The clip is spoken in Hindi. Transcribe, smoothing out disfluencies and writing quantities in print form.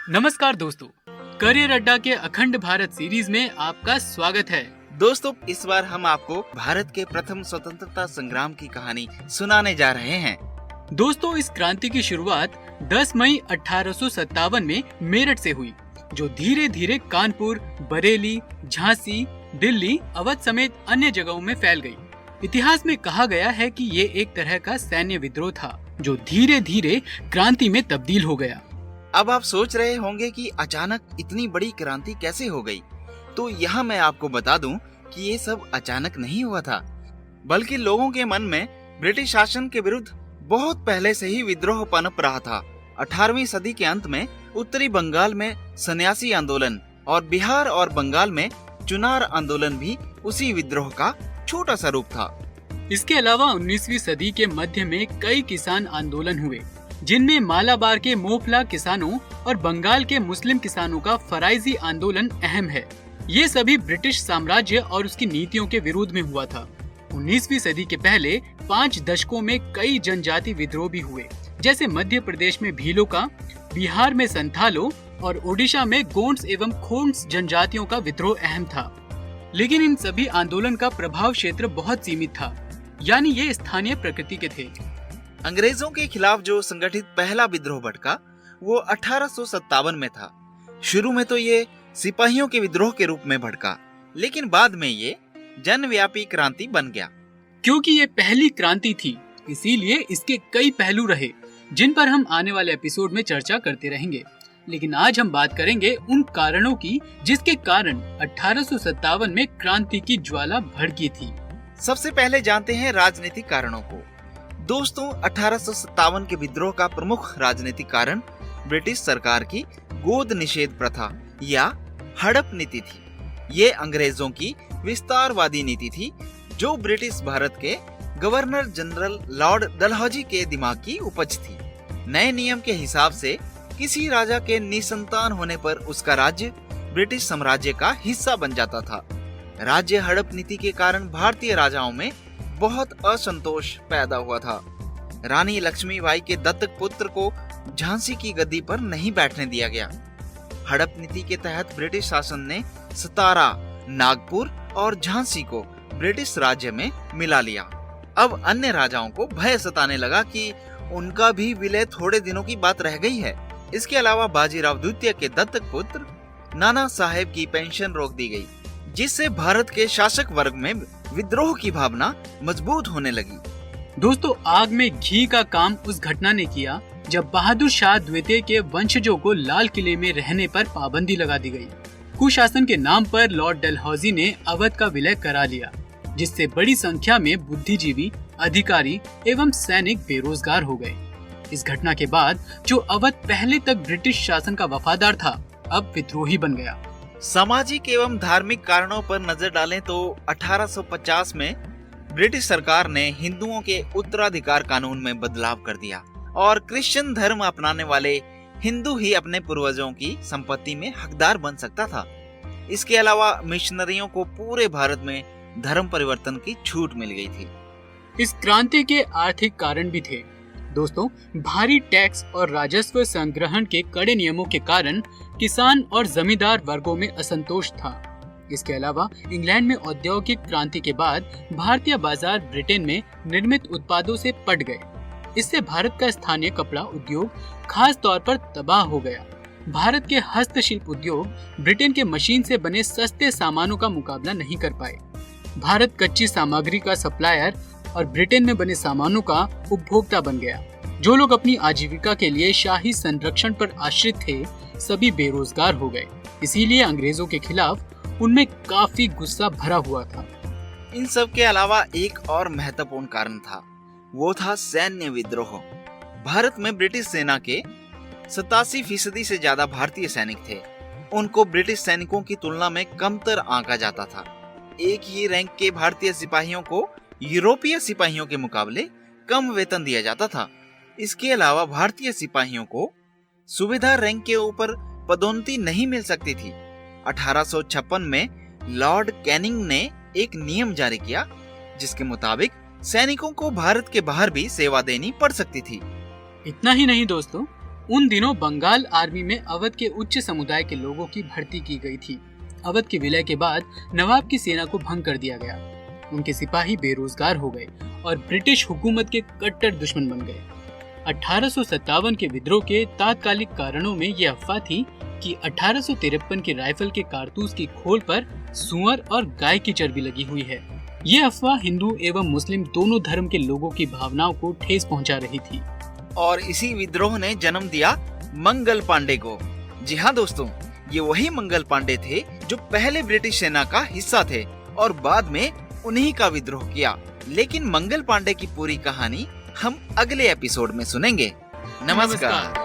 नमस्कार दोस्तों, करियर अड्डा के अखंड भारत सीरीज में आपका स्वागत है। दोस्तों, इस बार हम आपको भारत के प्रथम स्वतंत्रता संग्राम की कहानी सुनाने जा रहे हैं। दोस्तों, इस क्रांति की शुरुआत 10 मई 1857 में मेरठ से हुई, जो धीरे धीरे कानपुर, बरेली, झांसी, दिल्ली, अवध समेत अन्य जगहों में फैल गई। इतिहास में कहा गया है कि ये एक तरह का सैन्य विद्रोह था, जो धीरे धीरे क्रांति में तब्दील हो गया। अब आप सोच रहे होंगे कि अचानक इतनी बड़ी क्रांति कैसे हो गई। तो यहाँ मैं आपको बता दूं कि ये सब अचानक नहीं हुआ था, बल्कि लोगों के मन में ब्रिटिश शासन के विरुद्ध बहुत पहले से ही विद्रोह पनप रहा था। 18वीं सदी के अंत में उत्तरी बंगाल में सन्यासी आंदोलन और बिहार और बंगाल में चुनार आंदोलन भी उसी विद्रोह का छोटा सा रूप था। इसके अलावा 19वीं सदी के मध्य में कई किसान आंदोलन हुए, जिनमें मालाबार के मोफला किसानों और बंगाल के मुस्लिम किसानों का फराइजी आंदोलन अहम है। ये सभी ब्रिटिश साम्राज्य और उसकी नीतियों के विरोध में हुआ था। 19वीं सदी के पहले 5 दशकों में कई जनजाति विद्रोह भी हुए, जैसे मध्य प्रदेश में भीलों का, बिहार में संथालों और ओडिशा में गोंड्स एवं खोंड्स जनजातियों का विद्रोह अहम था। लेकिन इन सभी आंदोलन का प्रभाव क्षेत्र बहुत सीमित था, यानी ये स्थानीय प्रकृति के थे। अंग्रेजों के खिलाफ जो संगठित पहला विद्रोह भड़का वो 1857 में था। शुरू में तो ये सिपाहियों के विद्रोह के रूप में भड़का, लेकिन बाद में ये जनव्यापी क्रांति बन गया। क्योंकि ये पहली क्रांति थी, इसीलिए इसके कई पहलू रहे, जिन पर हम आने वाले एपिसोड में चर्चा करते रहेंगे। लेकिन आज हम बात करेंगे उन कारणों की जिसके कारण 1857 में क्रांति की ज्वाला भड़की थी। सबसे पहले जानते हैं राजनीतिक कारणों को। दोस्तों, 1857 के विद्रोह का प्रमुख राजनीतिक कारण ब्रिटिश सरकार की गोद निषेध प्रथा या हड़प नीति थी। ये अंग्रेजों की विस्तारवादी नीति थी, जो ब्रिटिश भारत के गवर्नर जनरल लॉर्ड डलहौजी के दिमाग की उपज थी। नए नियम के हिसाब से किसी राजा के निसंतान होने पर उसका राज्य ब्रिटिश साम्राज्य का हिस्सा बन जाता था। राज्य हड़प नीति के कारण भारतीय राजाओं में बहुत असंतोष पैदा हुआ था। रानी लक्ष्मीबाई के दत्तक पुत्र को झांसी की गद्दी पर नहीं बैठने दिया गया। हड़प नीति के तहत ब्रिटिश शासन ने सतारा, नागपुर और झांसी को ब्रिटिश राज्य में मिला लिया। अब अन्य राजाओं को भय सताने लगा कि उनका भी विलय थोड़े दिनों की बात रह गई है। इसके अलावा बाजीराव द्वितीय के दत्तक पुत्र नाना साहेब की पेंशन रोक दी गई, जिससे भारत के शासक वर्ग में विद्रोह की भावना मजबूत होने लगी। दोस्तों, आग में घी का काम उस घटना ने किया जब बहादुर शाह द्वितीय के वंशजों को लाल किले में रहने पर पाबंदी लगा दी गई। कुशासन के नाम पर लॉर्ड डलहौजी ने अवध का विलय करा लिया, जिससे बड़ी संख्या में बुद्धिजीवी, अधिकारी एवं सैनिक बेरोजगार हो गए। इस घटना के बाद जो अवध पहले तक ब्रिटिश शासन का वफादार था, अब विद्रोही बन गया। सामाजिक एवं धार्मिक कारणों पर नजर डालें तो 1850 में ब्रिटिश सरकार ने हिंदुओं के उत्तराधिकार कानून में बदलाव कर दिया और क्रिश्चियन धर्म अपनाने वाले हिंदू ही अपने पूर्वजों की संपत्ति में हकदार बन सकता था। इसके अलावा मिशनरियों को पूरे भारत में धर्म परिवर्तन की छूट मिल गई थी। इस क्रांति के आर्थिक कारण भी थे। दोस्तों, भारी टैक्स और राजस्व संग्रहण के कड़े नियमों के कारण किसान और जमींदार वर्गों में असंतोष था। इसके अलावा इंग्लैंड में औद्योगिक क्रांति के बाद भारतीय बाजार ब्रिटेन में निर्मित उत्पादों से पट गए। इससे भारत का स्थानीय कपड़ा उद्योग खास तौर पर तबाह हो गया। भारत के हस्तशिल्प उद्योग ब्रिटेन के मशीन से बने सस्ते सामानों का मुकाबला नहीं कर पाए। भारत कच्ची सामग्री का सप्लायर और ब्रिटेन में बने सामानों का उपभोक्ता बन गया। जो लोग अपनी आजीविका के लिए शाही संरक्षण पर आश्रित थे, सभी बेरोजगार हो गए। इसीलिए अंग्रेजों के खिलाफ उनमें काफी गुस्सा भरा हुआ था। इन सब के अलावा एक और महत्वपूर्ण कारण था, वो था सैन्य विद्रोह। भारत में ब्रिटिश सेना के 87% से ज्यादा भारतीय सैनिक थे। उनको ब्रिटिश सैनिकों की तुलना में कमतर आंका जाता था। एक ही रैंक के भारतीय सिपाहियों को यूरोपीय सिपाहियों के मुकाबले कम वेतन दिया जाता था। इसके अलावा भारतीय सिपाहियों को सुबेदार रैंक के ऊपर पदोन्नति नहीं मिल सकती थी। 1856 में लॉर्ड कैनिंग ने एक नियम जारी किया, जिसके मुताबिक सैनिकों को भारत के बाहर भी सेवा देनी पड़ सकती थी। इतना ही नहीं दोस्तों, उन दिनों बंगाल आर्मी में अवध के उच्च समुदाय के लोगों की भर्ती की गई थी। अवध के विलय के बाद नवाब की सेना को भंग कर दिया गया। उनके सिपाही बेरोजगार हो गए और ब्रिटिश हुकूमत के कट्टर दुश्मन बन गए। 1857 के विद्रोह के तात्कालिक कारणों में ये अफवाह थी कि 1853 के राइफल के कारतूस की खोल पर सूअर और गाय की चर्बी लगी हुई है। ये अफवाह हिंदू एवं मुस्लिम दोनों धर्म के लोगों की भावनाओं को ठेस पहुंचा रही थी। और इसी विद्रोह ने जन्म दिया मंगल पांडे को। जी हाँ दोस्तों, ये वही मंगल पांडे थे जो पहले ब्रिटिश सेना का हिस्सा थे और बाद में उन्हीं का विद्रोह किया। लेकिन मंगल पांडे की पूरी कहानी हम अगले एपिसोड में सुनेंगे। नमस्कार।